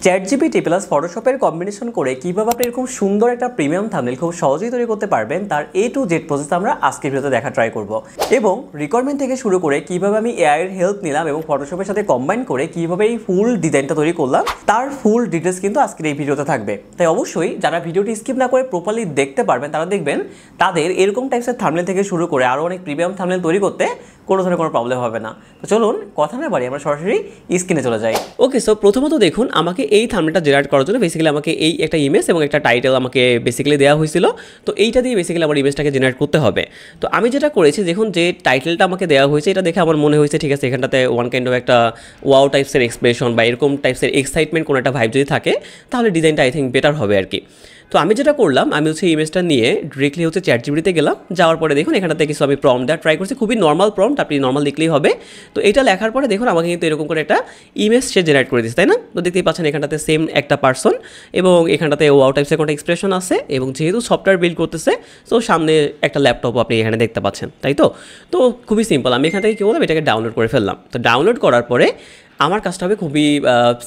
ChatGPT plus ফটোশপের combination করে কীভাবে আপনি এরকম সুন্দর একটা প্রিমিয়াম থাম্বনেল খুব সহজেই তৈরি করতে পারবেন তার A to Z প্রসেস আমরা আজকের ভিডিওতে দেখা ট্রাই করব এবং রিকোয়ারমেন্ট থেকে শুরু করে কীভাবে আমি AI এর হেল্প নিলাম এবং ফটোশপের সাথে কম্বাইন করে কীভাবে এই ফুল ডিজাইনটা তৈরি করলাম তার ফুল ডিটেলস কিন্তু আজকের এই ভিডিওতে থাকবে। তাই অবশ্যই যারা ভিডিওটি স্কিপ না করে প্রপারলি দেখতে পারবেন তারা দেখবেন তাদের এরকম টাইপসের থাম্বনেল থেকে শুরু করে আরও অনেক প্রিমিয়াম থাম্বনেল তৈরি করতে কোনো ধরনের কোনো প্রবলেম হবে না। তো চলুন কথা না বাড়ি আমরা সরাসরি স্ক্রিনে চলে যাই। ওকে, সো প্রথমত দেখুন আমাকে এই থাম্বনেলটা জেনারেট করার জন্য বেসিক্যালি আমাকে এই একটা ইমেজ এবং একটা টাইটেল আমাকে বেসিক্যালি দেওয়া হয়েছিল। তো এইটা দিয়ে বেসিক্যালি আমার ইমেজটাকে জেনারেট করতে হবে। তো আমি যেটা করেছি দেখুন যে টাইটেলটা আমাকে দেওয়া হয়েছে এটা দেখে আমার মনে হয়েছে ঠিক আছে এখানটাতে ওয়ান কাইন্ড অফ একটা ওয়াও টাইপসের এক্সপ্রেশন বা এরকম টাইপসের এক্সাইটমেন্ট কোনো একটা ভাইব যদি থাকে তাহলে ডিজাইনটা আই থিঙ্ক বেটার হবে আর কি। তো আমি যেটা করলাম আমি হচ্ছে ইমেজটা নিয়ে ডিরেক্টলি হচ্ছে চ্যাটজিপিটিতে গেলাম, যাওয়ার পরে দেখুন এখানটাতে কিছু আমি প্রম্পট দেওয়ার ট্রাই করছি, খুবই নর্মাল প্রম্পট, আপনি নর্মাল লিখলেই হবে। তো এটা লেখার পরে দেখুন আমাকে কিন্তু এরকম করে একটা ইমেজ সে জেনারেট করে দিচ্ছে, তাই না? তো দেখতেই পাচ্ছেন এখানটাতে সেম একটা পার্সন এবং এখানটাতে ওয়াও টাইপসের কোনো এক্সপ্রেশন আছে এবং যেহেতু সফটওয়্যার বিল্ড করতেছে তো সামনে একটা ল্যাপটপও আপনি এখানে দেখতে পাচ্ছেন, তাই তো? তো খুবই সিম্পল, আমি এখান থেকে কী বললাম এটাকে ডাউনলোড করে ফেললাম। তো ডাউনলোড করার পরে আমার কাজটা হবে খুবই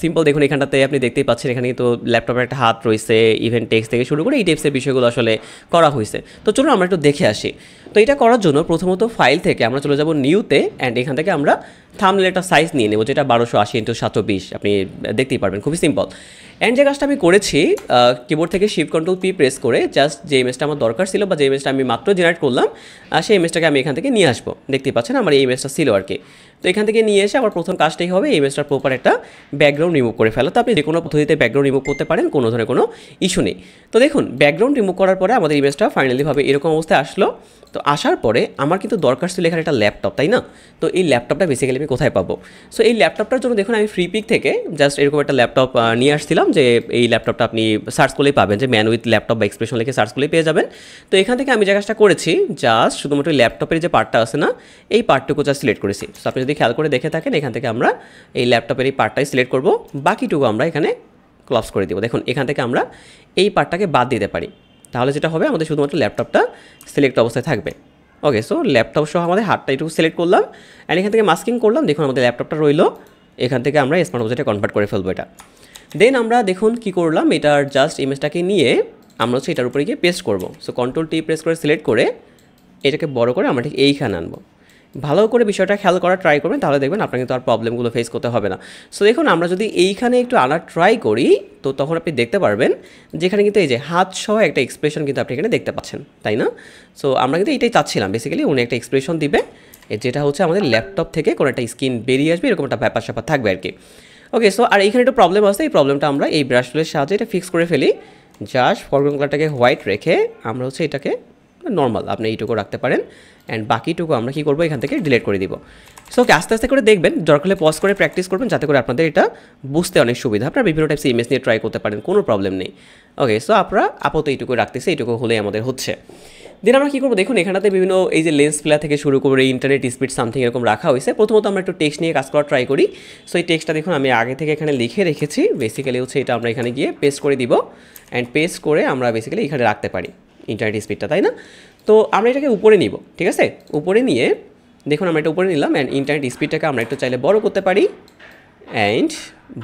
সিম্পল। দেখুন এখানটাতে আপনি দেখতেই পাচ্ছেন এখানে কিন্তু ল্যাপটপের একটা হাত রয়েছে, ইভেন্ট টেক্সট থেকে শুরু করে এই টাইপসের বিষয়গুলো আসলে করা হয়েছে। তো চলুন আমরা একটু দেখে আসি। তো এটা করার জন্য প্রথমত ফাইল থেকে আমরা চলে যাব নিউতে অ্যান্ড এখান থেকে আমরা থাম্বনেলের একটা সাইজ নিয়ে নেব যেটা 1280x720, আপনি দেখতেই পারবেন, খুবই সিম্পল। অ্যান্ড যে কাজটা আমি করেছি কিবোর্ড থেকে শিফট কন্ট্রোল পি প্রেস করে জাস্ট যে ইমেজটা আমার দরকার ছিল বা যে ইমেজটা আমি মাত্র জেনারেট করলাম সেই ইমেজটাকে আমি এখান থেকে নিয়ে আসবো। দেখতেই পাচ্ছেন আমার এই ইমেজটা ছিল আর কি। তো এখান থেকে নিয়ে এসে আমার প্রথম কাজটাই হবে এই ইমেজটার প্রপার একটা ব্যাকগ্রাউন্ড রিমুভ করে ফেলা। তো আপনি যে কোনো পদ্ধতিতে ব্যাকগ্রাউন্ড রিমুভ করতে পারেন, কোনো ধরনের কোনো ইস্যু নেই। তো দেখুন ব্যাকগ্রাউন্ড রিমুভ করার পরে আমাদের ইমেজটা ফাইনালিভাবে এরকম অবস্থায় আসলো। তো আসার পরে আমার কিন্তু দরকার ছিল এখানে একটা ল্যাপটপ, তাই না? তো এই ল্যাপটপটা বেসিক্যালি আমি কোথায় পাবো? সো এই ল্যাপটপটার জন্য দেখুন আমি ফ্রি পিক থেকে জাস্ট এরকম একটা ল্যাপটপ নিয়ে আসছিলাম, যে এই ল্যাপটপটা আপনি সার্চ করলেই পাবেন, যে ম্যান উইথ ল্যাপটপ বা এক্সপ্রেশন লিখে সার্চ করলেই পেয়ে যাবেন। তো এখান থেকে আমি যে কাজটা করেছি জাস্ট শুধুমাত্র ল্যাপটপের যে পার্টটা আছে না এই পার্টটুকু জাস্ট সিলেক্ট করেছি। সো আপনি যদি খেয়াল করে দেখে থাকেন এখান থেকে আমরা এই ল্যাপটপের এই পার্টটাই সিলেক্ট করব, বাকিটুকু আমরা এখানে ক্লজ করে দেবো। দেখুন এখান থেকে আমরা এই পার্টটাকে বাদ দিতে পারি, তাহলে যেটা হবে আমাদের শুধুমাত্র ল্যাপটপটা সিলেক্ট অবস্থায় থাকবে। ওকে, সো ল্যাপটপ সহ আমাদের হাতটা একটু সিলেক্ট করলাম অ্যান্ড এখান থেকে মাস্কিং করলাম। দেখুন আমাদের ল্যাপটপটা রইলো, এখান থেকে আমরা স্মার্ট অবজেক্টে কনভার্ট করে ফেলবো এটা। দেন আমরা দেখুন কি করলাম, এটার জাস্ট ইমেজটাকে নিয়ে আমরা হচ্ছে এটার উপরে গিয়ে পেস্ট করবো। সো কন্ট্রোল টি প্রেস করে সিলেক্ট করে এটাকে বড় করে আমরা ঠিক এইখানে আনবো। ভালো করে বিষয়টা খেয়াল করা ট্রাই করবেন, তাহলে দেখবেন আপনার কিন্তু আর প্রবলেমগুলো ফেস করতে হবে না। সো দেখুন আমরা যদি এইখানে একটু আনার ট্রাই করি তো তখন আপনি দেখতে পারবেন যেখানে কিন্তু এই যে হাত সহ একটা এক্সপ্রেশন কিন্তু আপনি এখানে দেখতে পাচ্ছেন, তাই না? সো আমরা কিন্তু এইটাই চাচ্ছিলাম, বেসিক্যালি উনি একটা এক্সপ্রেশন দিবে যেটা হচ্ছে আমাদের ল্যাপটপ থেকে কোনো একটা স্ক্রিন বেরিয়ে আসবে, এরকম একটা ব্যাপার স্যাপার থাকবে আর কি। ওকে, সো আর এইখানে একটা প্রবলেম আছে, এই প্রবলেমটা আমরা এই ব্রাশ টুলের সাহায্যে এটা ফিক্স করে ফেলি। জাস্ট ফরগ্রাউন্ড কালারটাকে হোয়াইট রেখে আমরা হচ্ছে এটাকে নর্মাল আপনি এইটুকু রাখতে পারেন অ্যান্ড বাকিটুকু আমরা কী করবো এখান থেকে ডিলিট করে দিব। সো ওকে, আস্তে আস্তে করে দেখবেন, দরকার হলে পজ করে প্র্যাকটিস করবেন যাতে করে আপনাদের এটা বুঝতে অনেক সুবিধা। আপনারা বিভিন্ন টাইপস ইমেজ নিয়ে ট্রাই করতে পারেন, কোনো প্রবলেম নেই। ওকে, সো আপনারা আপাতত এইটুকু রাখতেছে, এইটুকু হলেই আমাদের হচ্ছে। দেন আমরা কী করবো দেখুন এখানটাতে বিভিন্ন এই যে লেন্স প্লেয়ার থেকে শুরু করে ইন্টারনেট স্পিড সামথিং এরকম রাখা হয়েছে। প্রথমত আমরা একটু টেক্সট নিয়ে কাজ করার ট্রাই করি। সো এই টেক্সটটা দেখুন আমি আগে থেকে এখানে লিখে রেখেছি, বেসিক্যালি হচ্ছে এটা আমরা এখানে গিয়ে পেস্ট করে দিব অ্যান্ড পেস্ট করে আমরা বেসিক্যালি এখানে রাখতে পারি ইন্টারনেট স্পিডটা, তাই না? তো আমরা এটাকে উপরে নিব, ঠিক আছে? উপরে নিয়ে দেখুন আমরা এটা উপরে নিলাম অ্যান্ড ইন্টারনেট স্পিডটাকে আমরা একটু চাইলে বড় করতে পারি অ্যান্ড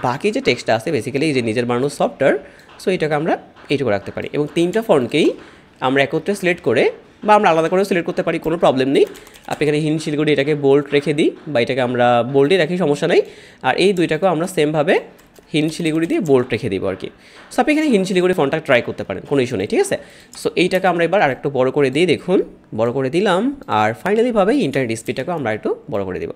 বাকি যে টেক্সটটা আছে বেসিক্যালি এই যে নিজের বানানো সফটওয়্যার, সো এটাকে আমরা এইটুকু রাখতে পারি এবং তিনটা ফন্টকেই আমরা একত্রে সিলেক্ট করে বা আমরা আলাদা করেও সিলেক্ট করতে পারি, কোনো প্রবলেম নেই। আপনি এখানে হিন শিলগুড়ি এটাকে বোল্ড রেখে দিই বা এটাকে আমরা বোল্ডে রাখি, সমস্যা নেই। আর এই দুইটাকেও আমরা সেমভাবে হিন শিলিগুড়ি দিয়ে বোল্ড রেখে দিব আর কি। সো আপনি এখানে হিন শিলিগুড়ি ফন্টটা ট্রাই করতে পারেন, কোনো ইস্যু নেই, ঠিক আছে? সো এইটাকে আমরা এবার আরেকটু বড় করে দিই, দেখুন বড় করে দিলাম। আর ফাইনালিভাবে ইন্টারনেট স্পিডটাকেও আমরা একটু বড় করে দেবো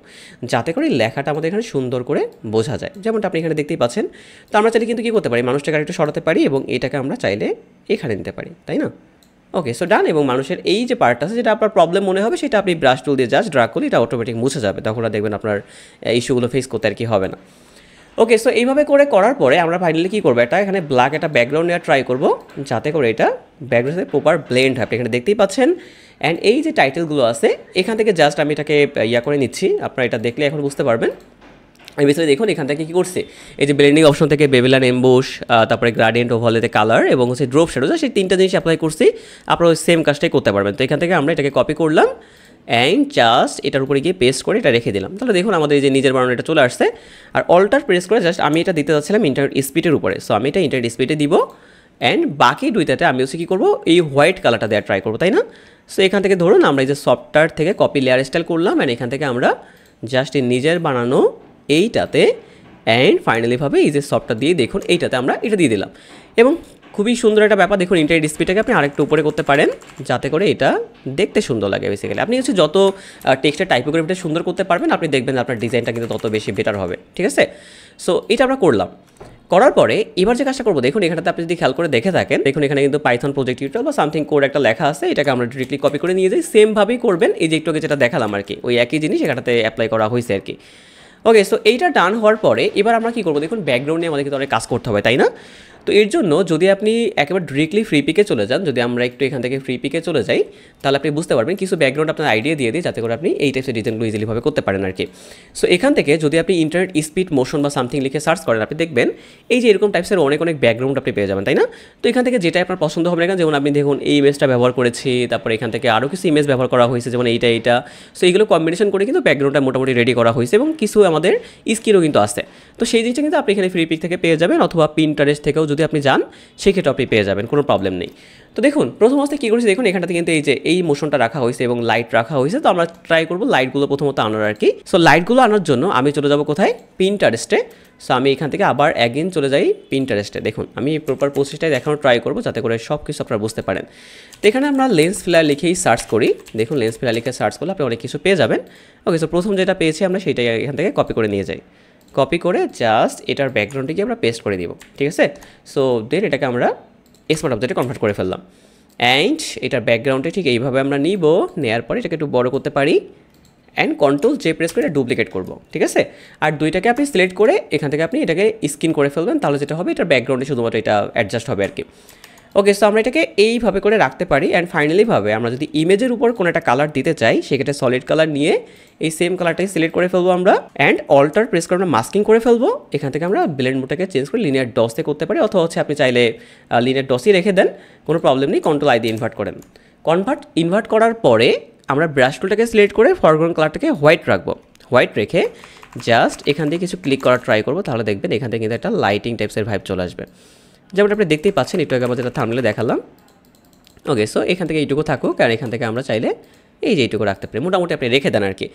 যাতে করে লেখাটা আমাদের এখানে সুন্দর করে বোঝা যায়, যেমনটা আপনি এখানে দেখতেই পাচ্ছেন। তো আমরা চাইলে কিন্তু কী করতে পারি, মানুষটাকে আরেকটু সরাতে পারি এবং এটাকে আমরা চাইলে এখানে নিতে পারি, তাই না? ওকে, সো ডান। এবং মানুষের এই যে পার্টটা আছে যেটা আপনার প্রবলেম মনে হবে সেটা আপনি ব্রাশ টুল দিয়ে জাস্ট ড্র্যাগ করলে এটা অটোমেটিক মুছে যাবে, তখন আর দেখবেন আপনার ইস্যুগুলো ফেস করতে আর কি হবে না। ওকে, সো এইভাবে করার পরে আমরা ফাইনালি কী করবো, এটা এখানে ব্ল্যাক একটা ব্যাকগ্রাউন্ড নেওয়ার ট্রাই করবো যাতে করে এটা ব্যাকগ্রাউন্ডের সাথে প্রপার ব্লেন্ড হয়, আপনি এখানে দেখতেই পাচ্ছেন। অ্যান্ড এই যে টাইটেলগুলো আছে এখান থেকে জাস্ট আমি এটাকে করে নিচ্ছি, আপনারা এটা দেখলে এখন বুঝতে পারবেন। আমি বেসিক্যালি দেখুন এখান থেকে কী করছে, এই যে ব্লেন্ডিং অপশন থেকে বেবিলান এমবোস, তারপরে গ্রাডিয়েন্ট ওভারলেতে কালার এবং হচ্ছে ড্রপ শ্যাডো, সেই তিনটা জিনিস অ্যাপ্লাই করছি। আপনারা ওই সেম কাজটাই করতে পারবেন। তো এখান থেকে আমরা এটাকে কপি করলাম অ্যান্ড জাস্ট এটার উপরে গিয়ে পেস্ট করে এটা রেখে দিলাম। তাহলে দেখুন আমাদের এই যে নিজের বানানো এটা চলে আসছে। আর অল্টার প্রেস করে জাস্ট আমি এটা দিতে যাচ্ছিলাম ইন্টারনেট স্পিডের উপরে। সো আমি এটা ইন্টারনেট স্পিডে দিব অ্যান্ড বাকি দুইটাতে আমি হচ্ছে কী করবো, এই হোয়াইট কালারটা দেওয়ার ট্রাই করবো, তাই না? সো এখান থেকে ধরুন আমরা এই যে সফটওয়্যার থেকে কপি লেয়ার স্টাইল করলাম অ্যান্ড এখান থেকে আমরা জাস্ট এই নিজের বানানো এইটাতে অ্যান্ড ফাইনালিভাবে এই যে সফটওয়্যার দিয়ে দেখুন এইটাতে আমরা এটা দিয়ে দিলাম। এবং খুবই সুন্দর একটা ব্যাপার, দেখুন ইন্টারনেট স্পিডটাকে আপনি আরেকটু উপরে করতে পারেন যাতে করে এটা দেখতে সুন্দর লাগে। বেসিক্যালি আপনি হচ্ছে যত টেক্সটের টাইপোগ্রাফিটা সুন্দর করতে পারবেন আপনি দেখবেন আপনার ডিজাইনটা কিন্তু তত বেশি বেটার হবে, ঠিক আছে? সো এটা আমরা করলাম। করার পরে এবার যে কাজটা করবো, দেখুন এখানটাতে আপনি যদি খেয়াল করে দেখে থাকেন, দেখুন এখানে কিন্তু পাইথন প্রজেক্ট টিউটোরিয়াল বা সামথিং কোড একটা লেখা আছে, এটাকে আমরা ডিরেক্টলি কপি করে নিয়ে যাই। সেমভাবেই করবেন, এই যে একটু আগে যেটা দেখালাম আর কি, ওই একই জিনিস এখানটাতে অ্যাপ্লাই করা হয়েছে আর কি। ওকে, সো এইটা ডান হওয়ার পরে এবার আমরা কী করবো, দেখুন ব্যাকগ্রাউন্ডে আমাদের কিন্তু অনেক কাজ করতে হবে, তাই না? তো এর জন্য যদি আপনি একেবারে ডিরেক্টলি ফ্রি পিকে চলে যান, যদি আমরা একটু এখান থেকে ফ্রি পিকে চলে যাই, তাহলে আপনি বুঝতে পারবেন কিছু ব্যাকগ্রাউন্ড আপনার আইডিয়া দিয়ে দিই যাতে করে আপনি এই টাইপের ডিজাইনগুলো ইজিলিভাবে করতে পারেন আর কি। সো এখান থেকে যদি আপনি ইন্টারনেট স্পিড মোশন বা সামথিং লিখে সার্চ করেন, আপনি দেখবেন এই যে এরকম টাইপসের অনেক ব্যাকগ্রাউন্ড আপনি পেয়ে যাবেন, তাই না? তো এখান থেকে যেটা আপনার পছন্দ হবে না, যেমন আপনি দেখুন এই ইমেজটা ব্যবহার করেছি, তারপরে এখান থেকে আরও কিছু ইমেজ ব্যবহার করা হয়েছে, যেমন এইটা। সো এইগুলো কম্বিনেশন করে কিন্তু ব্যাকগ্রাউন্ডটা মোটামুটি রেডি করা হয়েছে এবং কিছু আমাদের স্কিলও কিন্তু আছে। তো সেই জিনিসটা কিন্তু আপনি এখানে ফ্রি পিক থেকে পেয়ে যাবেন, অথবা পিন্টারেস্ট থেকেও যদি আপনি যান সেক্ষেত্রে আপনি পেয়ে যাবেন, কোনো প্রবলেম নেই। তো দেখুন প্রথম অবস্থায় কী করেছি, দেখুন এখানটাতে কিন্তু এই যে এই মোশনটা রাখা হয়েছে এবং লাইট রাখা হয়েছে। তো আমরা ট্রাই করবো লাইটগুলো প্রথমত আনার আর কি। সো লাইটগুলো আনার জন্য আমি চলে যাব কোথায়, পিন্টারেস্টে। সো আমি এখান থেকে আবার অ্যাগেন চলে যাই পিন্টারেস্টে। দেখুন আমি প্রপার প্রসেসটাই দেখানোর ট্রাই করবো যাতে করে সব কিছু আপনারা বুঝতে পারেন। তো এখানে আমরা লেন্স ফ্লেয়ার লিখেই সার্চ করি। দেখুন লেন্স ফ্লেয়ার লিখে সার্চ করলে আপনি অনেক কিছু পেয়ে যাবেন। ওকে, সো প্রথম যেটা পেয়েছি আমরা সেইটাই এখান থেকে কপি করে নিয়ে যাই। কপি করে জাস্ট এটার ব্যাকগ্রাউন্ডটিকে আমরা পেস্ট করে দিব, ঠিক আছে? সো দেন এটাকে আমরা স্মার্ট অবজেক্টে কনভার্ট করে ফেললাম অ্যান্ড এটার ব্যাকগ্রাউন্ডে ঠিক এইভাবে আমরা নিব। নেওয়ার পরে এটাকে একটু বড় করতে পারি অ্যান্ড কন্ট্রোল জে প্রেস করে ডুপ্লিকেট করব, ঠিক আছে? আর দুইটাকে আপনি সিলেক্ট করে এখান থেকে আপনি এটাকে স্ক্রিন করে ফেলবেন, তাহলে যেটা হবে এটার ব্যাকগ্রাউন্ডে শুধুমাত্র এটা অ্যাডজাস্ট হবে আর কি। ওকে, সো আমরা এটাকে এইভাবে করে রাখতে পারি অ্যান্ড ফাইনালিভাবে আমরা যদি ইমেজের উপর কোনো একটা কালার দিতে চাই, সেক্ষেত্রে সলিড কালার নিয়ে এই সেম কালারটাই সিলেক্ট করে ফেলবো আমরা অ্যান্ড অল্টার প্রেস করে আমরা মাস্কিং করে ফেলবো। এখান থেকে আমরা ব্লেন্ড মোডটাকে চেঞ্জ করে লিনিয়ার ডসে করতে পারি, অথবা হচ্ছে আপনি চাইলে লিনিয়ার ডসই রেখে দেন, কোনো প্রবলেম নেই। কন্ট্রোল আই দিয়ে ইনভার্ট করেন। ইনভার্ট করার পরে আমরা ব্রাশ টুলটাকে সিলেক্ট করে ফরগ্রাউন্ড কালারটাকে হোয়াইট রাখবো। হোয়াইট রেখে জাস্ট এখান থেকে কিছু ক্লিক করার ট্রাই করবো, তাহলে দেখবেন এখান থেকে কিন্তু একটা লাইটিং টাইপসের ভাইব চলে আসবে, যেমন আপনি দেখতেই পাচ্ছেন একটু আগে আমরা যেটা থাম্বনেলে দেখালাম। ওকে, সো এখান থেকে এইটুকু থাকুক, কারণ এখান থেকে আমরা চাইলে এই যে এইটুকু রাখতে পারি, মোটামুটি আপনি রেখে দেন আর কি।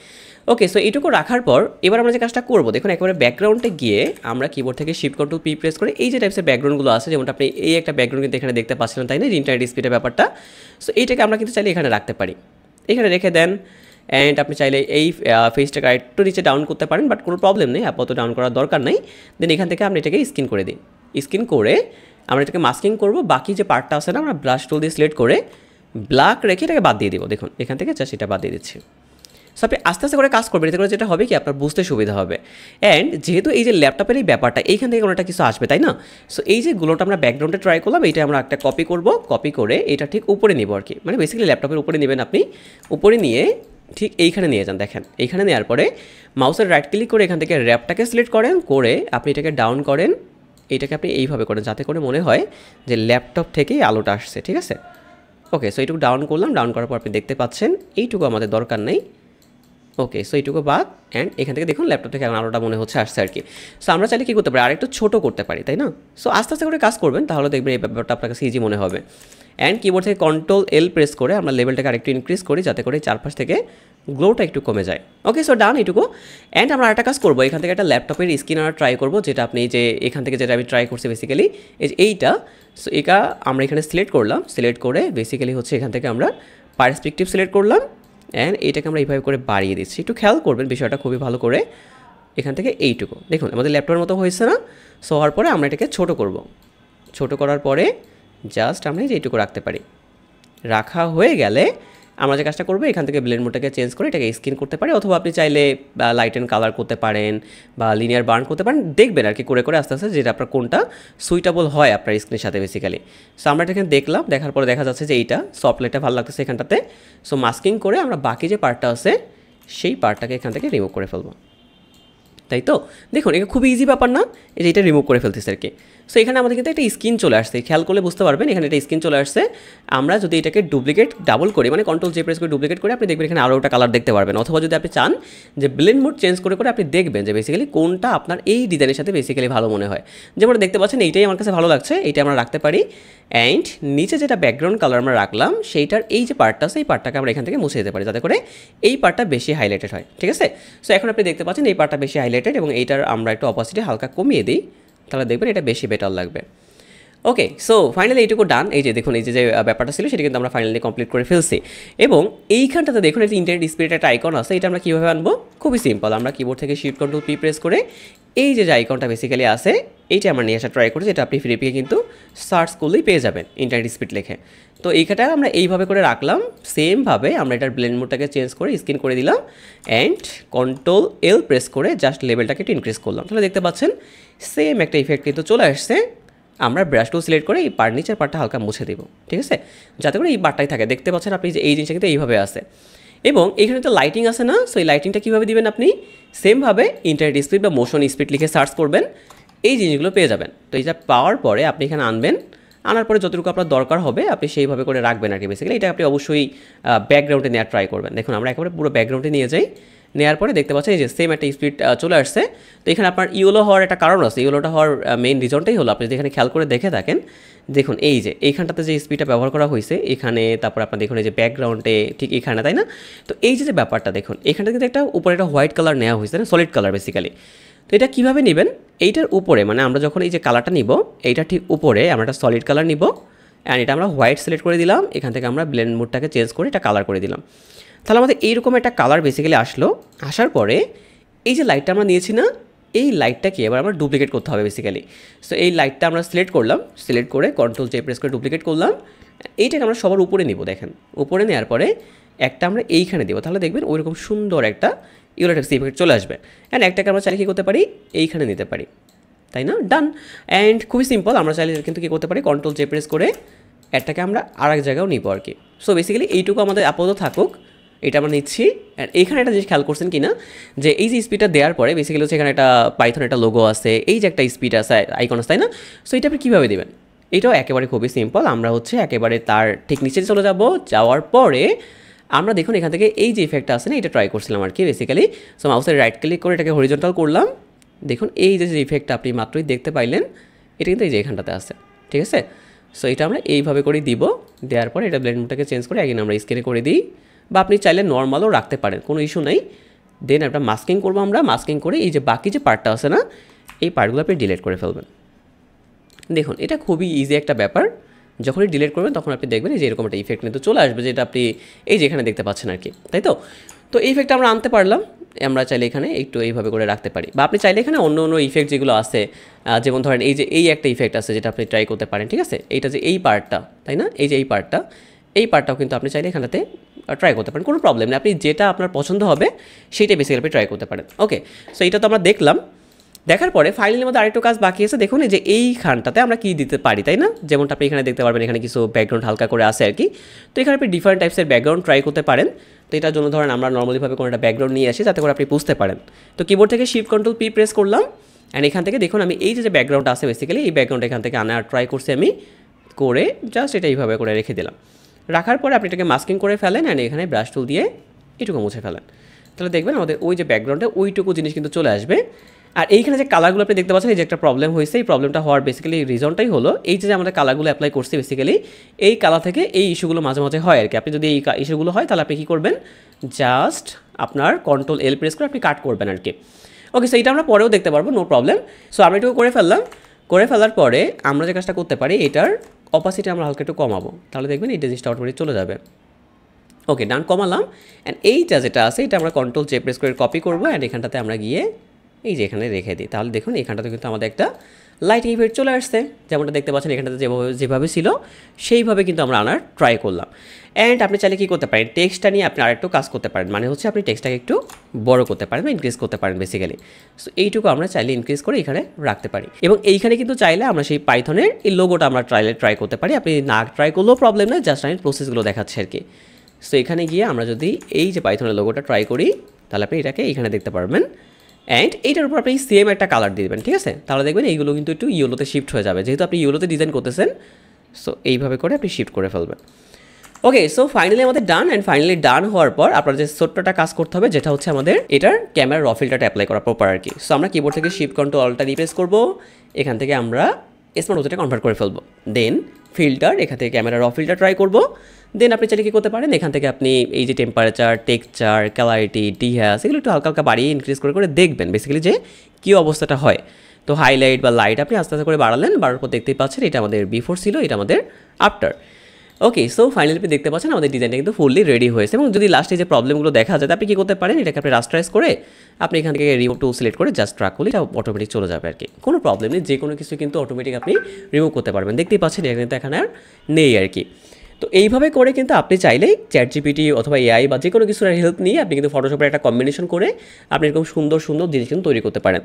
ওকে, সো এইটুকু রাখার পর এবার আমরা যে কাজটা করবো, দেখুন একেবারে ব্যাকগ্রাউন্ডে গিয়ে আমরা কিবোর্ড থেকে শিফট কন্ট্রোল পি প্রেস করে এই যে টাইপসের ব্যাকগ্রাউন্ডগুলো আছে, যেমন আপনি এই একটা ব্যাকগ্রাউন্ড কিন্তু এখানে দেখতে পাচ্ছিলেন, তাই না? ইন্টারনেট স্পিডের ব্যাপারটা। সো এইটাকে আমরা কিন্তু চাইলে এখানে রাখতে পারি, এখানে রেখে দেন অ্যান্ড আপনি চাইলে এই ফেসটাকে একটু নিচে ডাউন করতে পারেন, বাট কোনো প্রবলেম নেই, আপাতত ডাউন করার দরকার নেই। দেন এখান থেকে আপনি এটাকে স্ক্রিন করে দিন। স্ক্রিন করে আমরা এটাকে মাস্কিং করব, বাকি যে পার্টটা আছে না আমরা ব্রাশ টুল দিয়ে সিলেক্ট করে ব্ল্যাক রেখে এটাকে বাদ দিয়ে দিব। দেখুন এখান থেকে জাস্ট এটা বাদ দিয়ে দিচ্ছি। সো আপনি আস্তে আস্তে করে কাজ করবেন, এতে করে যেটা হবে কি আপনার বুঝতে সুবিধা হবে। অ্যান্ড যেহেতু এই যে ল্যাপটপের এই ব্যাপারটা এইখান থেকে কোনো একটা কিছু আসবে, তাই না? সো এই যে গুলোটা আমরা ব্যাকগ্রাউন্ডে ট্রাই করলাম, এইটা আমরা একটা কপি করব, কপি করে এটা ঠিক উপরে নিব আর কি, মানে বেসিক্যালি ল্যাপটপের উপরে নেবেন আপনি। উপরে নিয়ে ঠিক এইখানে নিয়ে যান, দেখেন এইখানে নেওয়ার পরে মাউসের রাইট ক্লিক করে এখান থেকে র্যাপটাকে সিলেক্ট করেন, করে আপনি এটাকে ডাউন করেন। এটাকে আপনি এইভাবে করেন যাতে করে মনে হয় যে ল্যাপটপ থেকেই আলোটা আসছে, ঠিক আছে? ওকে, সো এইটুকু ডাউন করলাম। ডাউন করার পর আপনি দেখতে পাচ্ছেন এইটুকু আমাদের দরকার নেই। ওকে, সো এইটুকু বাদ অ্যান্ড এখান থেকে দেখুন ল্যাপটপ থেকে আলোটা মনে হচ্ছে আসছে আর কি। সো আমরা চাইলে কী করতে পারি, আরেকটু ছোটো করতে পারি, তাই না? সো আস্তে আস্তে করে কাজ করবেন, তাহলে দেখবেন এই ব্যাপারটা আপনার কাছে ইজি মনে হবে। অ্যান্ড কিবোর্ড থেকে কন্ট্রোল এল প্রেস করে আমরা লেভেলটাকে আরেকটু ইনক্রিজ করি যাতে করে চারপাশ থেকে গ্লোটা একটু কমে যায়। ওকে, সো ডান এইটুকু। অ্যান্ড আমরা একটা কাজ করবো, এখান থেকে একটা ল্যাপটপের স্ক্রিন আমরা ট্রাই করবো, যেটা আপনি যে এখান থেকে যেটা আমি ট্রাই করছি বেসিক্যালি এইটা। সো এটা আমরা এখানে সিলেক্ট করলাম, সিলেক্ট করে বেসিক্যালি হচ্ছে এখান থেকে আমরা পার্সপেক্টিভ সিলেক্ট করলাম অ্যান্ড এইটাকে আমরা এইভাবে করে বাড়িয়ে দিচ্ছি। একটু খেয়াল করবেন বিষয়টা খুবই ভালো করে। এখান থেকে এইটুকু দেখুন আমাদের ল্যাপটপের মতো হয়েছে না? সো হওয়ার পরে আমরা এটাকে ছোটো করব। ছোটো করার পরে জাস্ট আমরা এইটুকু রাখতে পারি। রাখা হয়ে গেলে আমরা যে কাজটা করবো, এখান থেকে ব্লেন্ড মোডটাকে চেঞ্জ করে এটাকে স্ক্রিন করতে পারি, অথবা আপনি চাইলে লাইট অ্যান্ড কালার করতে পারেন বা লিনিয়ার বার্ন করতে পারেন। দেখবেন আর কি করে করে আস্তে আস্তে যেটা আপনার কোনটা সুইটেবল হয় আপনার স্ক্রিনের সাথে বেসিক্যালি। সো আমরা এটা এখানে দেখলাম, দেখার পরে দেখা যাচ্ছে যে এইটা সফটওয়্যারটা ভালো লাগতেছে এখানটাতে। সো মাস্কিং করে আমরা বাকি যে পার্টটা আছে সেই পার্টটাকে এখান থেকে রিমুভ করে ফেলবো, তাই তো? দেখুন এটা খুবই ইজি ব্যাপার না, এই যে এটা রিমুভ করে ফেলতেছে আর কি। সো এখানে আমাদের কিন্তু একটা স্ক্রিন চলে আসছে, খেয়াল করলে বুঝতে পারবেন এখানে একটা স্ক্রিন চলে আসছে। আমরা যদি এটাকে ডুপ্লিকেট ডাবল করি, মানে কন্ট্রোল জে প্রেস করে ডুপ্লিকেট করে আপনি দেখবেন এখানে আরও একটা কালার দেখতে পারবেন। অথবা যদি আপনি চান যে ব্লেন্ড মোড চেঞ্জ করে করে আপনি দেখবেন যে বেসিক্যালি কোনটা আপনার এই ডিজাইনের সাথে বেসিক্যালি ভালো মনে হয়। যেমন দেখতে পাচ্ছেন এইটাই আমার কাছে ভালো লাগছে, এইটা আমরা রাখতে পারি। অ্যান্ড নিচে যেটা ব্যাকগ্রাউন্ড কালার আমরা রাখলাম সেইটার এই যে পার্টটা আছে এই পার্টটাকে আমরা এখান থেকে মুছে দিতে পারি, যাতে করে এই পার্টটা বেশি হাইলাইটেড হয়। ঠিক আছে, সো এখন আপনি দেখতে পাচ্ছেন এই পার্টটা বেশি হাইলাইটেড এবং এইটার আমরা একটু অপোজিটে হালকা কমিয়ে দিই, তাহলে দেখবেন এটা বেশি বেটার লাগবে। ওকে, সো ফাইনালি এইটুকু ডান। এই যে দেখুন এই যে ব্যাপারটা ছিল সেটা কিন্তু আমরা ফাইনালি কমপ্লিট করে ফেলছি। এবং এইখানটাতে দেখুন এই ইন্টারনেট স্পিড একটা আইকন আছে, এটা আমরা কীভাবে আনবো? খুবই সিম্পল, আমরা কিবোর্ড থেকে শিফট কন্ট্রোল পি প্রেস করে এই যে আইকনটা বেসিক্যালি আছে এইটা আমরা নিয়ে আসা ট্রাই করি, যেটা আপনি ফ্রি পেয়ে কিন্তু সার্চ করলেই পেয়ে যাবেন ইন্টারনেট স্পিড লিখে। তো এইখানটা আমরা এইভাবে করে রাখলাম, সেমভাবে আমরা এটার ব্লেন্ড মোডটাকে চেঞ্জ করে স্ক্রিন করে দিলাম অ্যান্ড কন্ট্রোল এল প্রেস করে জাস্ট লেভেলটাকে একটু ইনক্রিজ করলাম, তাহলে দেখতে পাচ্ছেন সেম একটা ইফেক্ট কিন্তু চলে আসছে। আমরা ব্রাশ টুল সিলেক্ট করে এই নিচের পার্টটা হালকা মুছে দেবো, ঠিক আছে, যাতে করে এই পার্টটাই থাকে। দেখতে পাচ্ছেন আপনি যে এই জিনিসটা কিন্তু এইভাবে আছে। এবং এখানে তো লাইটিং আছে না, সো এই লাইটিংটা কীভাবে দিবেন? আপনি সেমভাবে ইন্টারনেট স্পিড বা মোশন স্পিড লিখে সার্চ করবেন, এই জিনিসগুলো পেয়ে যাবেন। তো এইটা পাওয়ার পরে আপনি এখানে আনবেন, আনার পরে যতটুকু আপনার দরকার হবে আপনি সেইভাবে করে রাখবেন আর কি। বেসিক্যালি এটা আপনি অবশ্যই ব্যাকগ্রাউন্ডে নেওয়ার ট্রাই করবেন। দেখুন আমরা একেবারে পুরো ব্যাকগ্রাউন্ডে নিয়ে যাই, নেওয়ার পরে দেখতে পাচ্ছেন এই যে সেম একটা স্পিড চলে আসছে। তো এখানে আপনার ইয়েলো হওয়ার একটা কারণ আছে, ইয়েলোটা হওয়ার মেইন রিজনটাই হলো আপনি যদি এখানে খেয়াল করে দেখে থাকেন, দেখুন এই যে এইখানটাতে যে স্পিডটা ব্যবহার করা হয়েছে এখানে, তারপর আপনার দেখুন এই যে ব্যাকগ্রাউন্ডে ঠিক এখানে, তাই না? তো এই যে ব্যাপারটা দেখুন এখানটা কিন্তু একটা উপরে একটা হোয়াইট কালার নেওয়া হয়েছে, সলিড কালার বেসিক্যালি। তো এটা কীভাবে নেবেন? এইটার উপরে মানে আমরা যখন এই যে কালারটা নিব এইটা ঠিক উপরে আমরা একটা সলিড কালার নিব অ্যান্ড এটা আমরা হোয়াইট সিলেক্ট করে দিলাম, এখান থেকে আমরা ব্লেন্ড মোডটাকে চেঞ্জ করে এটা কালার করে দিলাম। তাহলে আমাদের এইরকম একটা কালার বেসিক্যালি আসলো। আসার পরে এই যে লাইটটা আমরা নিয়েছি না, এই লাইটটাকে এবার আমরা ডুপ্লিকেট করতে হবে বেসিক্যালি। সো এই লাইটটা আমরা সিলেক্ট করলাম, সিলেক্ট করে কন্ট্রোল জে প্রেস করে ডুপ্লিকেট করলাম। এইটাকে আমরা সবার উপরে নিব, দেখেন উপরে নেওয়ার পরে একটা আমরা এইখানে দেবো, তাহলে দেখবেন ওইরকম সুন্দর একটা ইউলেটেক্স ইফেক্ট চলে আসবে। অ্যান্ড একটাকে আমরা চাইলে কী করতে পারি? এইখানে নিতে পারি, তাই না? ডান। অ্যান্ড খুবই সিম্পল, আমরা চাইলে কিন্তু কী করতে পারি? কন্ট্রোল জে প্রেস করে একটাকে আমরা আর এক জায়গাও নিব আর কি। সো বেসিক্যালি এইটুকু আমাদের আপাতত থাকুক, এটা আমরা নিচ্ছি। অ্যান্ড এইখানে একটা জিনিস খেয়াল করছেন কি না, যে এই যে স্পিডটা দেওয়ার পরে বেসিক্যালি হচ্ছে এখানে একটা পাইথন একটা লোগো আছে, এই যে একটা স্পিড আছে আইকন আছে, তাই না? সো এটা আপনি কীভাবে দেবেন? এটাও একেবারে খুবই সিম্পল, আমরা হচ্ছে একেবারে তার ঠিক নিচে চলে যাব। যাওয়ার পরে আমরা দেখুন এখান থেকে এই যে ইফেক্টটা আছে না, এটা ট্রাই করছিলাম আর কি বেসিক্যালি। সো মাউসের রাইট ক্লিক করে এটাকে হরিজন্টাল করলাম, দেখুন এই যে ইফেক্টটা আপনি মাত্রই দেখতে পাইলেন এটা কিন্তু এই যে এখানটাতে আছে, ঠিক আছে? সো এটা আমরা এইভাবে করে দিব, দেওয়ার পরে এটা ব্লেন্ড মোডটাকে চেঞ্জ করে একদিন আমরা স্ক্রিনে করে দিই, বা আপনি চাইলে নর্মালও রাখতে পারেন, কোনো ইস্যু নেই। দেন একটা মাস্কিং করবো, আমরা মাস্কিং করে এই যে বাকি যে পার্টটা আছে না এই পার্টগুলো আপনি ডিলিট করে ফেলবেন। দেখুন এটা খুবই ইজি একটা ব্যাপার, যখনই ডিলিট করবেন তখন আপনি দেখবেন যে এরকম একটা ইফেক্ট কিন্তু চলে আসবে, যেটা আপনি এই যে এখানে দেখতে পাচ্ছেন আর কি, তাই তো? তো এই ইফেক্টটা আমরা আনতে পারলাম, আমরা চাইলে এখানে একটু এইভাবে করে রাখতে পারি, বা আপনি চাইলে এখানে অন্য অন্য ইফেক্ট যেগুলো আছে, যেমন ধরেন এই যে এই একটা ইফেক্ট আছে যেটা আপনি ট্রাই করতে পারেন, ঠিক আছে? এইটা যে এই পার্টটা, তাই না? এই যে এই পার্টটাও কিন্তু আপনি চাইলে এখানেতে ট্রাই করতে পারেন, কোনো প্রবলেম নেই। আপনি যেটা আপনার পছন্দ হবে সেইটাই বেসিক্যালি আপনি ট্রাই করতে পারেন। ওকে, সো এটা তো আমরা দেখলাম। দেখার পরে ফাইনালি মধ্যে আরেকটু কাজ বাকি আছে, দেখুন যে এইখানটাতে আমরা কী দিতে পারি, তাই না? যেমনটা আপনি এখানে দেখতে পারবেন এখানে কিছু ব্যাকগ্রাউন্ড হালকা করে আসে আর কি। তো এখানে আপনি ডিফারেন্ট টাইপসের ব্যাকগ্রাউন্ড ট্রাই করতে পারেন। তো এটার জন্য ধরেন আমরা নর্মালিভাবে কোনো একটা ব্যাকগ্রাউন্ড নিয়ে আসি যাতে করে আপনি বুঝতে পারেন। তো কিবোর্ড থেকে শিফট কন্ট্রোল পি প্রেস করলাম অ্যান্ড এখান থেকে দেখুন আমি এই যে ব্যাকগ্রাউন্ড আছে বেসিক্যালি এই ব্যাকগ্রাউন্ড এখান থেকে আনার ট্রাই করছি আমি, করে জাস্ট এটা এইভাবে করে রেখে দিলাম। রাখার পরে আপনি এটাকে মাস্কিং করে ফেলেন অ্যান্ড এখানে ব্রাশ টুল দিয়ে এটুকু মুছে ফেলেন, তাহলে দেখবেন আমাদের ওই যে ব্যাকগ্রাউন্ডে ওইটুকু জিনিস কিন্তু চলে আসবে। আর এইখানে যে কালারগুলো আপনি দেখতে পাচ্ছেন এই যে একটা প্রবলেম হয়েছে, এই প্রবলেমটা হওয়ার বেসিক্যালি রিজনটাই হলো এই যে আমাদের কালারগুলো অ্যাপ্লাই করছি বেসিক্যালি এই কালার থেকে এই ইস্যুগুলো মাঝে মাঝে হয় আর কি। আপনি যদি এই ইস্যুগুলো হয় তাহলে আপনি কী করবেন? জাস্ট আপনার কন্ট্রোল এল প্রেস করে আপনি কাট করবেন আর কি। ওকে, সো এইটা আমরা পরেও দেখতে পারবো, নো প্রবলেম। সো আমরা এটুকু করে ফেললাম, করে ফেলার পরে আমরা যে কাজটা করতে পারি এটার অপাসিটি আমরা হালকা একটু কমাবো, তাহলে দেখবেন এই জিনিসটা অটোমেটিক চলে যাবে। ওকে, ডান, কমালাম। অ্যান্ড এইটা যেটা আছে এটা আমরা কন্ট্রোল জে প্রেস করে কপি করবো অ্যান্ড এখানটাতে আমরা গিয়ে এই যে এখানে রেখে দিই, তাহলে দেখুন এখানটাতে কিন্তু আমাদের একটা লাইটিং ইফেক্ট চলে আসছে, যেমনটা দেখতে পাচ্ছেন এখানটাতে যেভাবে ছিল সেইভাবে কিন্তু আমরা আনার ট্রাই করলাম। অ্যান্ড আপনি চাইলে কী করতে পারেন? টেক্সটটা নিয়ে আপনি আরেকটু কাজ করতে পারেন, মানে হচ্ছে আপনি টেক্সটটাকে একটু বড় করতে পারেন বা ইনক্রিজ করতে পারেন বেসিক্যালি। সো এইটুকু আমরা চাইলে ইনক্রিজ করে এখানে রাখতে পারি, এবং এইখানে কিন্তু চাইলে আমরা সেই পাইথনের এই লোগোটা আমরা ট্রাই করতে পারি। আপনি না ট্রাই করলেও প্রবলেম নেই, জাস্ট আমি প্রসেসগুলো দেখাচ্ছি আর কি। সো এখানে গিয়ে আমরা যদি এই যে পাইথনের লোগোটা ট্রাই করি তাহলে আপনি এটাকে এইখানে দেখতে পারবেন। অ্যান্ড এইটার উপর আপনি সেম একটা কালার দিয়ে দেবেন, ঠিক আছে? তাহলে দেখবেন এইগুলো কিন্তু একটু ইয়েলোতে শিফট হয়ে যাবে, যেহেতু আপনি ইয়েলোতে ডিজাইন করতেছেন। সো এইভাবে করে আপনি শিফট করে ফেলবেন। ওকে, সো ফাইনালি আমাদের ডান। অ্যান্ড ফাইনালি ডান হওয়ার পর আপনার যে ছোট্টটা কাজ করতে হবে, যেটা হচ্ছে আমাদের এটার ক্যামেরার র ফিল্টারটা অ্যাপ্লাই করা প্রপার আর কি। সো আমরা কিবোর্ড থেকে শিফট কন্ট্রোল অল্টটা দিয়ে প্রেস করবো, এখান থেকে আমরা স্মার্ট ওজেটা কনভার্ট করে ফেলবো। দেন ফিল্টার, এখান থেকে ক্যামেরা র ফিল্টার ট্রাই করবো। দেন আপনি চাইলে কী করতে পারেন, এখান থেকে আপনি এই যে টেম্পারেচার, টেক্সচার, ক্যালারিটি, ডিহ্যাস, এগুলো একটু হালকা হালকা বাড়িয়ে ইনক্রিজ করে করে দেখবেন বেসিক্যালি যে কী অবস্থাটা হয়। তো হাইলাইট বা লাইট আপনি আস্তে আস্তে করে বাড়ালেন, বাড়ার পর দেখতেই পাচ্ছেন এটা আমাদের বিফোর ছিল, এটা আমাদের আফটার। ওকে, সো ফাইনালি আপনি দেখতে পাচ্ছেন আমাদের ডিজাইনটা কিন্তু ফুললি রেডি হয়েছে। এবং যদি লাস্টে যে প্রবলেমগুলো দেখা যায়, আপনি কী করতে পারেন, এটাকে আপনি রাস্টারাইজ করে আপনি এখান থেকে রিমুভ টুল সিলেক্ট করে জাস্ট ট্র্যাক করলে এটা অটোমেটিক চলে যাবে আর কি। কোনো প্রবলেম নেই, যে কোনো কিছু কিন্তু অটোমেটিক আপনি রিমুভ করতে পারবেন। দেখতেই পাচ্ছেন এটা কিন্তু এখানে আর নেই আর কি। তো এইভাবে করে কিন্তু আপনি চাইলেই চ্যাটজিপিটি অথবা এআই বা যে কোনো কিছুর হেল্প নিয়ে আপনি কিন্তু ফটোশপের একটা কম্বিনেশন করে আপনি এরকম সুন্দর সুন্দর জিনিস কিন্তু তৈরি করতে পারেন।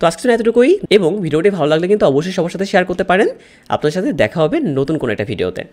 তো আজকে এতটুকুই, এবং ভিডিওটি ভালো লাগলে কিন্তু অবশ্যই সবার সাথে শেয়ার করতে পারেন। আপনার সাথে দেখা হবে নতুন কোনো একটা ভিডিওতে।